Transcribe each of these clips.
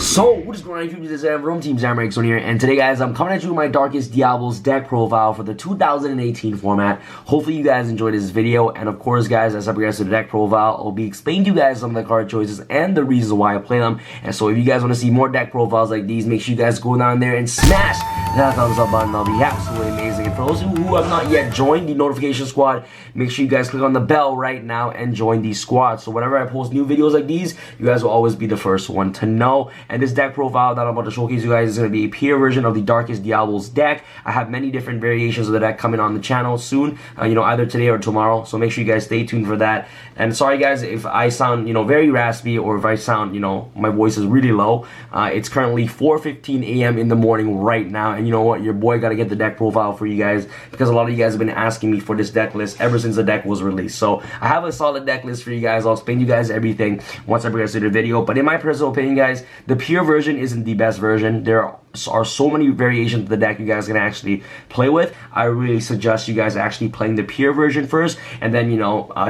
So, what is going on YouTube? This is Room Team Zamarix here, and today guys, I'm coming at you with my Darkest Diablos deck profile for the 2018 format. Hopefully you guys enjoyed this video, and of course guys, as I progress to the deck profile, I'll be explaining to you guys some of the card choices and the reasons why I play them. And so if you guys want to see more deck profiles like these, make sure you guys go down there and smash that thumbs up button. That'll be absolutely amazing. And for those of you who have not yet joined the notification squad, make sure you guys click on the bell right now and join the squad. So whenever I post new videos like these, you guys will always be the first one to know. And this deck profile that I'm about to showcase you guys is going to be a peer version of the Darkest Diablos deck. I have many different variations of the deck coming on the channel soon, either today or tomorrow. So make sure you guys stay tuned for that. And sorry guys if I sound, very raspy, or if I sound, my voice is really low. It's currently 4:15 a.m. in the morning right now. And you know what? Your boy got to get the deck profile for you guys because a lot of you guys have been asking me for this deck list ever since the deck was released. So I have a solid deck list for you guys. I'll explain to you guys everything once I progress through the video. But in my personal opinion guys, the pure version isn't the best version. There are so many variations of the deck you guys can actually play with. I really suggest you guys actually playing the pure version first, and then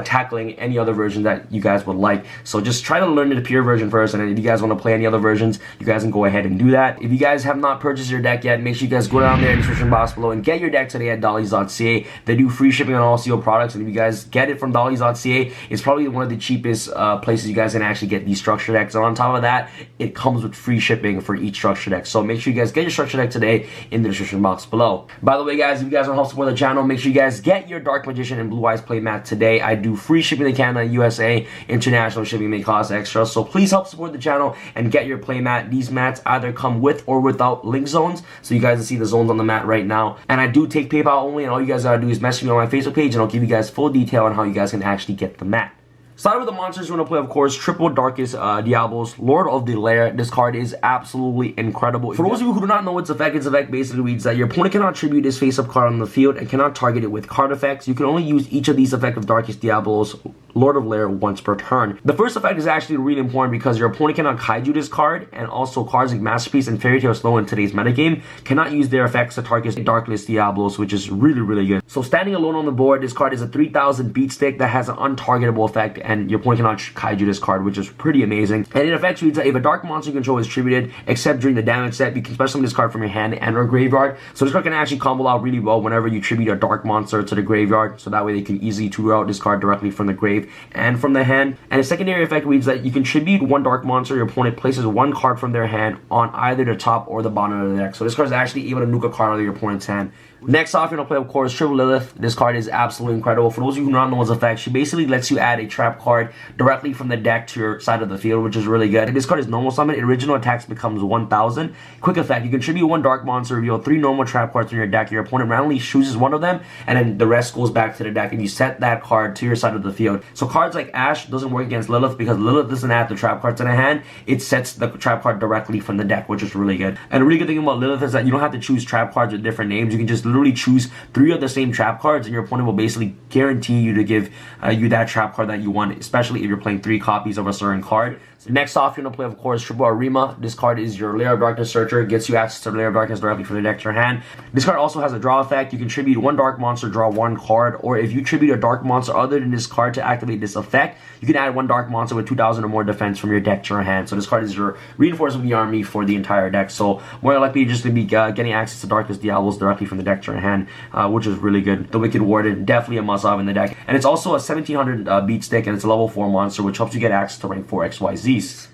tackling any other version that you guys would like. So just try to learn the pure version first, and then if you guys want to play any other versions, you guys can go ahead and do that. If you guys have not purchased your deck yet, make sure you guys go down there in the description box below and get your deck today at Dollies.ca. They do free shipping on all sealed products, and if you guys get it from Dollies.ca, it's probably one of the cheapest places you guys can actually get these structure decks. And on top of that, it comes with free shipping for each structure deck. So make sure you guys get your structure deck today in the description box below. By the way guys, if you guys want to help support the channel, make sure you guys get your Dark Magician and Blue Eyes playmat today. I do free shipping to Canada and USA. International shipping may cost extra, so please help support the channel and get your playmat. These mats either come with or without link zones, so you guys can see the zones on the mat right now. And I do take PayPal only, and all you guys gotta do is message me on my Facebook page and I'll give you guys full detail on how you guys can actually get the mat. Starting with the monsters, we're going to play, of course, triple Darkest Diablos, Lord of the Lair. This card is absolutely incredible. For those of you who do not know its effect basically reads that your opponent cannot tribute his face-up card on the field and cannot target it with card effects. You can only use each of these effective Darkest Diablos, Lord of Lair, once per turn. The first effect is actually really important because your opponent cannot kaiju this card, and also cards like Masterpiece and Fairy Tail Snow in today's metagame cannot use their effects to target Darkest Diablos, which is really, really good. So standing alone on the board, this card is a 3000 beat stick that has an untargetable effect, and your opponent cannot kaiju this card, which is pretty amazing. And it effects reads that if a dark monster you control is tributed, except during the damage step, you can special summon this card from your hand and or graveyard. So this card can actually combo out really well whenever you tribute a dark monster to the graveyard, so that way they can easily tribute out this card directly from the grave and from the hand. And the secondary effect reads that you can tribute one dark monster, your opponent places one card from their hand on either the top or the bottom of the deck. So this card is actually able to nuke a card out of your opponent's hand. Next off, you're going to play, of course, Triple Lilith. This card is absolutely incredible. For those of you who do not know its effect, she basically lets you add a trap card directly from the deck to your side of the field, which is really good. If this card is normal summon, original attacks becomes 1000. Quick effect, you contribute one dark monster, reveal 3 normal trap cards from your deck. Your opponent randomly chooses one of them, and then the rest goes back to the deck, and you set that card to your side of the field. So cards like Ash doesn't work against Lilith because Lilith doesn't add the trap cards in the hand. It sets the trap card directly from the deck, which is really good. And the really good thing about Lilith is that you don't have to choose trap cards with different names. You can just literally choose 3 of the same trap cards, and your opponent will basically guarantee you to give you that trap card that you want, especially if you're playing 3 copies of a certain card. So next off, you're going to play, of course, Triple Arima. This card is your Lair of Darkness Searcher. It gets you access to the Lair of Darkness directly from the deck to your hand. This card also has a draw effect. You can tribute one dark monster, draw 1 card, or if you tribute a dark monster other than this card to activate this effect, you can add 1 dark monster with 2000 or more defense from your deck to your hand. So this card is your reinforcement of the army for the entire deck. So more likely you're just going to be getting access to Darkest Diablos directly from the deck to your hand, which is really good. The Wicked Warden, definitely a must-have in the deck. And it's also a 1700 beat stick, and it's a level 4 monster, which helps you get access to rank 4 XYZs.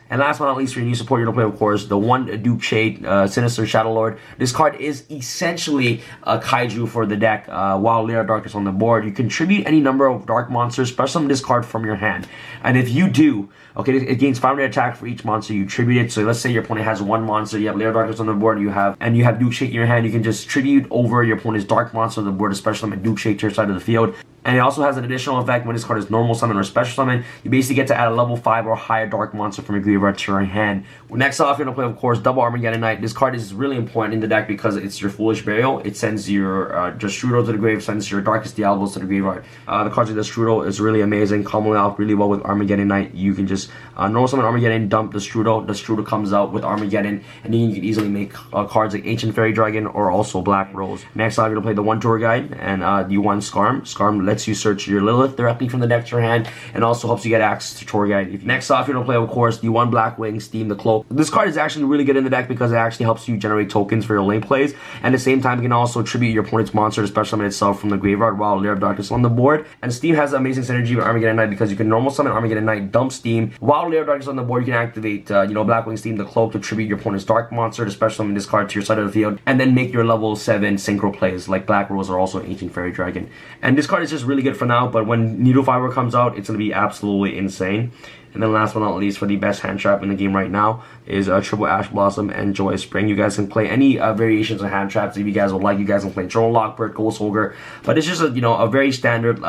And last but not least, for your new support, you're going to play, of course, the one Duke Shade, Sinister Shadow Lord. This card is essentially a kaiju for the deck. While Lair of Darkness on the board, you contribute any number of dark monsters, special summon this card from your hand. And if you do, okay, it gains 500 attack for each monster you tribute it. So let's say your opponent has 1 monster, you have Lair of Darkness on the board, you have Duke Shade in your hand, you can just tribute over your opponent's dark monster on the board, especially summon Duke Shade to your side of the field. And it also has an additional effect when this card is normal summon or special summon. You basically get to add a level 5 or higher dark monster from your graveyard to your hand. Next off, you're going to play, of course, Double Armageddon Knight. This card is really important in the deck because it's your Foolish Burial. It sends your Destrudo to the grave, sends your Darkest Diablos to the graveyard. The cards like Destrudo is really amazing, comboing out really well with Armageddon Knight. You can just normal summon Armageddon, dump Destrudo. Destrudo comes out with Armageddon, and then you can easily make cards like Ancient Fairy Dragon or also Black Rose. Next off, you're going to play the One Tour Guide, and you want Skarm. Skarm lets lets you search your Lilith directly from the deck to your hand, and also helps you get access to Tour Guide. Next off, you're going to play, of course, the 1 Blackwing Steam the Cloak. This card is actually really good in the deck because it actually helps you generate tokens for your lane plays, and at the same time, you can also tribute your opponent's monster to special summon itself from the graveyard while Lair of Darkness on the board. And Steam has amazing synergy with Armageddon Knight because you can normal summon Armageddon Knight, dump Steam. While Lair of Darkness on the board, you can activate, Blackwing Steam the Cloak to tribute your opponent's dark monster to special summon this card to your side of the field, and then make your level 7 synchro plays like Black Rose or also Ancient Fairy Dragon. And this card is just really good for now, but when Needle Fiber comes out, it's going to be absolutely insane. And then last but not least, for the best hand trap in the game right now is Triple Ash Blossom and Joyous Spring. You guys can play any variations of hand traps if you guys would like. You guys can play Drone Lockbird, Ghost Ogre, but it's just a very standard,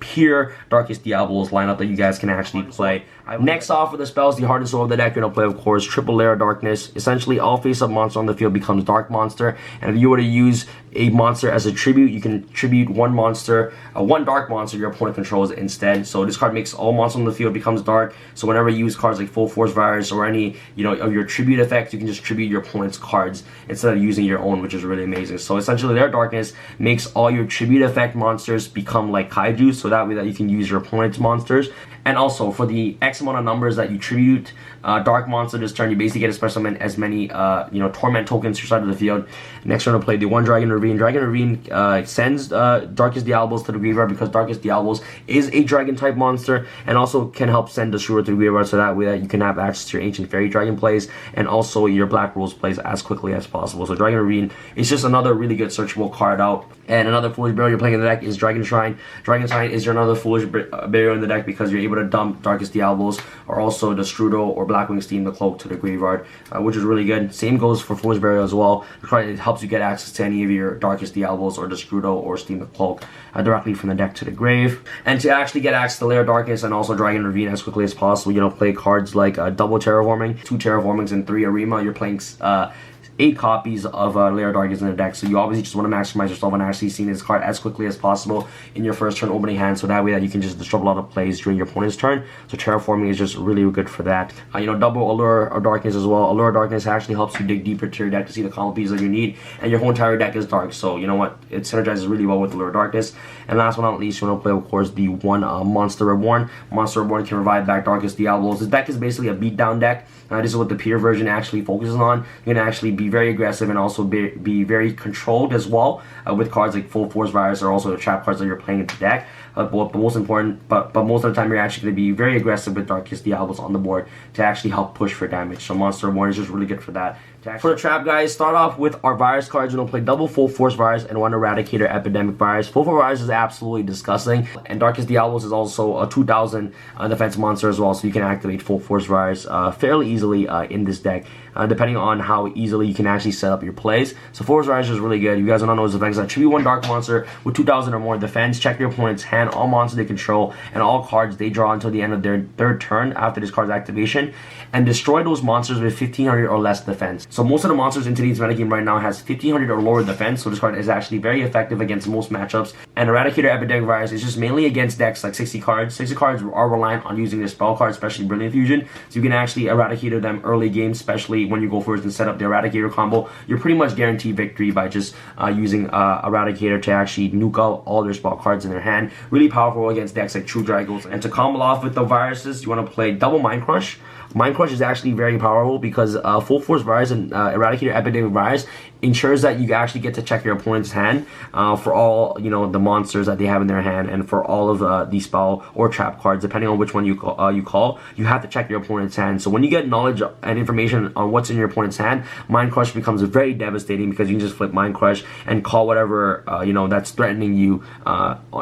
pure Darkest Diablos lineup that you guys can actually play. Next off for the spells, the heart and soul of the deck, you're going to play, of course, Triple Lair of Darkness. Essentially, all face-up monster on the field becomes Dark Monster, and if you were to use a monster as a tribute, you can tribute one monster, one dark monster your opponent controls instead. So this card makes all monsters on the field becomes dark. So whenever you use cards like Full Force Virus or any, of your tribute effects, you can just tribute your opponent's cards instead of using your own, which is really amazing. So essentially, Lair of Darkness makes all your tribute effect monsters become like kaiju, so that way that you can use your opponent's monsters. And also, for the X amount of numbers that you tribute Dark Monster this turn, you basically get to special summon as many, Torment tokens to your side of the field. Next, we're going to play the 1 Dragon Ravine. Dragon Ravine sends Darkest Diablos to the graveyard because Darkest Diablos is a Dragon-type monster, and also can help send Destroyer to the graveyard, so that way that you can have access to your Ancient Fairy Dragon plays, and also your Black Rose plays as quickly as possible. So Dragon Ravine is just another really good searchable card out. And another Foolish Burial you're playing in the deck is Dragon Shrine. Dragon Shrine is your another Foolish Burial in the deck because you're able to dump Darkest Diablos or also Destrudo or Blackwing Steam the Cloak to the graveyard, which is really good. Same goes for Foolish Burial as well. The card, it helps you get access to any of your Darkest Diablos or Destrudo or Steam the Cloak directly from the deck to the grave. And to actually get access to Lair of Darkness and also Dragon Ravine as quickly as possible, play cards like double Terraforming, 2 Terraformings and 3 Arima. You're playing 8 copies of Lair of Darkness in the deck, so you obviously just want to maximize yourself on actually seeing this card as quickly as possible in your first turn opening hand, so that way that you can just disrupt a lot of plays during your opponent's turn. So Terraforming is just really good for that. Double Allure of Darkness as well. Allure of Darkness actually helps you dig deeper to your deck to see the combo pieces that you need, and your whole entire deck is dark, so you know what, it synergizes really well with Allure of Darkness. And last but not least, you want to play, of course, the 1 Monster Reborn. Monster Reborn can revive back Darkest Diablos. This deck is basically a beatdown deck. This is what the Peer version actually focuses on. You're going to actually be very aggressive and also be very controlled as well with cards like Full Force Virus or also the trap cards that you're playing in the deck. But most important, but most of the time you're actually going to be very aggressive with Darkest Diablos on the board to actually help push for damage. So Monster Reborn is just really good for that. For the trap, guys, start off with our virus cards. We're going to play double Full Force Virus and 1 Eradicator Epidemic Virus. Full Force Virus is absolutely disgusting, and Darkest Diablos is also a 2000 defense monster as well, so you can activate Full Force Virus fairly easily in this deck, depending on how easily you can actually set up your plays. So Full Force Virus is really good. You guys don't know those effects. Tribute 1 dark monster with 2000 or more defense. Check your opponent's hand, all monsters they control, and all cards they draw until the end of their 3rd turn after this card's activation, and destroy those monsters with 1500 or less defense. So most of the monsters in today's metagame right now has 1500 or lower defense, so this card is actually very effective against most matchups. And Eradicator Epidemic Virus is just mainly against decks like 60 cards. 60 cards are reliant on using their spell cards, especially Brilliant Fusion, so you can actually Eradicate them early game, especially when you go first and set up the Eradicator combo. You're pretty much guaranteed victory by just using Eradicator to actually nuke out all their spell cards in their hand. Really powerful against decks like True Dragons. And to combo off with the viruses, you want to play double Mind Crush. Mind Crush is actually very powerful because Full Force Virus and Eradicator Epidemic Virus ensures that you actually get to check your opponent's hand for all the monsters that they have in their hand, and for all of the spell or trap cards, depending on which one you call, you have to check your opponent's hand. So when you get knowledge and information on what's in your opponent's hand, Mind Crush becomes very devastating because you can just flip Mind Crush and call whatever that's threatening you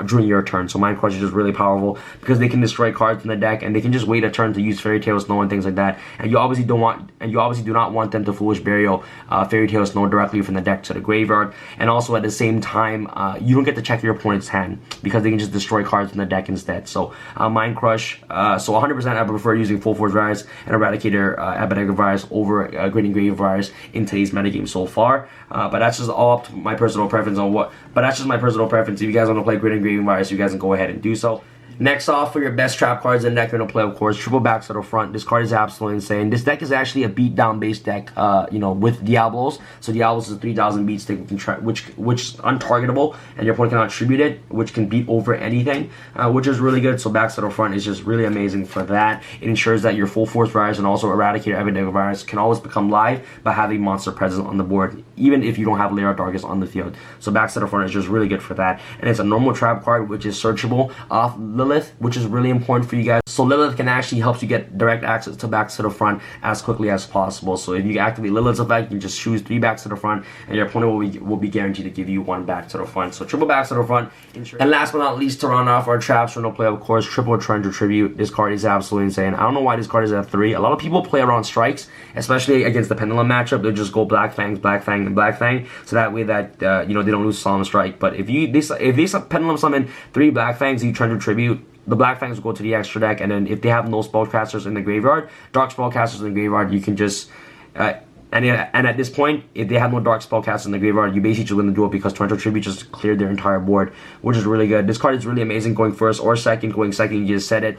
during your turn. So Mind Crush is just really powerful because they can destroy cards in the deck, and they can just wait a turn to use Fairy Tail Snow and things like that. And you obviously do not want them to Foolish Burial Fairy Tail Snow directly from the deck to the graveyard. And also at the same time, you don't get to check your opponent's hand because they can just destroy cards from the deck instead. So Mind Crush, so 100% I prefer using Full Force Virus and Eradicator Epidemic Virus over Grading Grave Virus in today's metagame so far. But that's just all up to my personal preference on what. But that's just my personal preference. If you guys want to play Grading Grave Virus, you guys can go ahead and do so. Next off, for your best trap cards in the deck, you're going to play, of course, triple backs to the front. This card is absolutely insane. This deck is actually a beatdown based deck, you know, with Diablos. So Diablos is a 3000 beat stick, which is untargetable, and your opponent cannot tribute it, which can beat over anything, which is really good. So backs to the front is just really amazing for that. It ensures that your full force virus and also Eradicator Epidemic virus can always become live by having monster presence on the board, even if you don't have Lair Darkest on the field. So backs to the front is just really good for that. And it's a normal trap card, which is searchable off Lilith, which is really important for you guys. So Lilith can actually help you get direct access to backs to the front as quickly as possible. So if you activate Lilith's effect, you can just choose 3 backs to the front, and your opponent will be guaranteed to give you 1 back to the front. So triple backs to the front. And last but not least, to run off our traps, we're going to play, of course, triple Treasure Tribute. This card is absolutely insane. I don't know why this card is at 3. A lot of people play around strikes, especially against the Pendulum matchup. They'll just go Black Fangs, Black Fang, and Black Fang, so that way that you know, they don't lose Solemn Strike. But if they Pendulum summon 3 Black Fangs, you Treasure Tribute, the Black Fangs will go to the extra deck, and then if they have no spellcasters in the graveyard, dark spellcasters in the graveyard, you can just and at this point, if they have no dark spellcasters in the graveyard, you basically just win the duel because Torrential Tribute just cleared their entire board, which is really good. This card is really amazing going first or second. Going second, you just said it.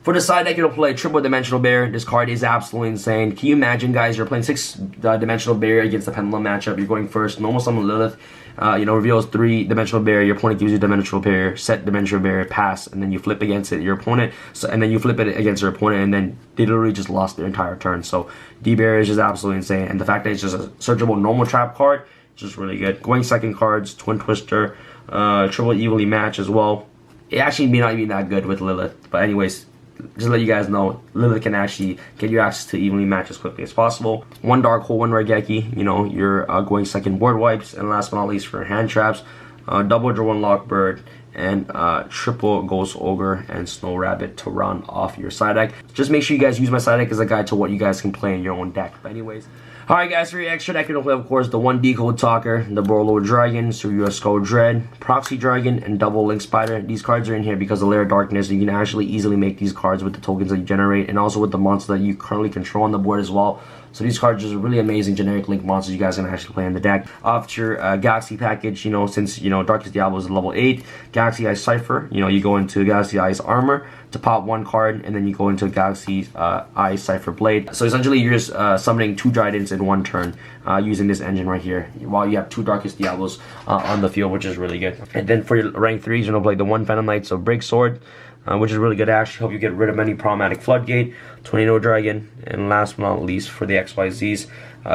For the side deck, you'll play Triple Dimensional Barrier. This card is absolutely insane. Can you imagine, guys, you're playing 6 Dimensional Barrier against the Pendulum matchup. You're going first. Normal summon Lilith. You know, reveals 3 Dimensional Barrier. Your opponent gives you Dimensional Barrier. Set Dimensional Barrier. Pass. And then you flip against it. Your opponent. And then you flip it against your opponent. And then they literally just lost their entire turn. So D-Barrier is just absolutely insane. And the fact that it's just a searchable normal trap card is just really good. Going second cards. Twin Twister. Triple Evilly Match as well. It actually may not be that good with Lilith. But anyways, just to let you guys know, Lilith can actually get you access to evenly match as quickly as possible. 1 Dark Hole, 1 Raigeki, you know, you're going second board wipes. And last but not least, for hand traps, double draw 1 Lockbird, and triple Ghost Ogre and Snow Rabbit to round off your side deck. Just make sure you guys use my side deck as a guide to what you guys can play in your own deck. But anyways, alright guys, for your extra deck, you're going to play, of course, the 1 Decode Talker, the Borlo Dragon, Surya Skull Dread, Proxy Dragon, and Double Link Spider. These cards are in here because of Lair Darkness. You can actually easily make these cards with the tokens that you generate, and also with the monster that you currently control on the board as well. So these cards are really amazing generic link monsters you guys can actually play in the deck. Off your Galaxy package, you know, since, you know, Darkest Diablo is level 8, Galaxy Eyes Cypher, you know, you go into Galaxy Eyes Armor to pop 1 card, and then you go into Galaxy Eyes Cypher Blade. So essentially you're just summoning 2 Tridents in 1 turn using this engine right here, while you have 2 Darkest Diablos on the field, which is really good. And then for your rank 3s, you're going to play the 1 Phantom Knight, so Break Sword, which is really good to actually help you get rid of any problematic Floodgate, Tornado Dragon, and last but not least for the XYZs,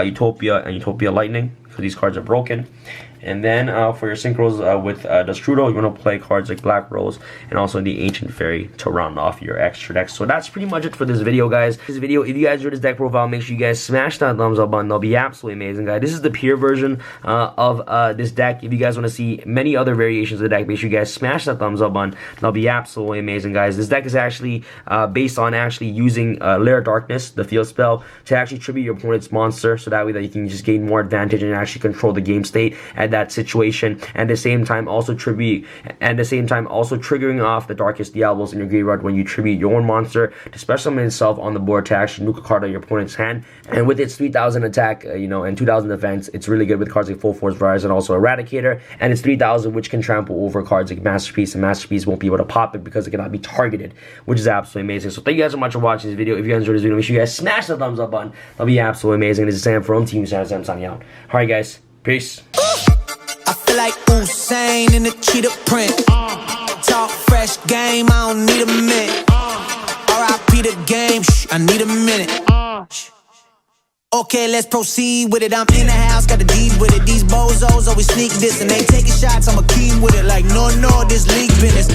Utopia and Utopia Lightning, because these cards are broken. And then for your synchros with Destrudo, you're going to play cards like Black Rose and also the Ancient Fairy to round off your extra deck. So that's pretty much it for this video, guys. This video, if you guys enjoyed this deck profile, make sure you guys smash that thumbs up button. That'll be absolutely amazing, guys. This is the pure version of this deck. If you guys want to see many other variations of the deck, make sure you guys smash that thumbs up button. That'll be absolutely amazing, guys. This deck is actually based on actually using Lair Darkness, the field spell, to actually tribute your opponent's monster, so that way that you can just gain more advantage and actually control the game state at that situation, and at the same time also triggering off the Darkest Diablos in your graveyard when you tribute your own monster to special summon itself on the board to actually nuke a card out of your opponent's hand. And with its 3000 attack, you know, and 2000 defense, it's really good with cards like Full Force Virus and also Eradicator. And it's 3000, which can trample over cards like Masterpiece, and Masterpiece won't be able to pop it because it cannot be targeted, which is absolutely amazing. So thank you guys so much for watching this video. If you guys enjoyed this video, make sure you guys smash the thumbs up button. That'll be absolutely amazing. This is Sam from Team Sam signing out. Alright guys, peace. I feel like Usain in the cheetah print. Talk fresh game, I don't need a minute. R.I.P. the game, I need a minute. Okay, let's proceed with it. I'm in the house, got the deed with it. These bozos always sneak this and they taking shots. I'm a key with it. Like no, this league business.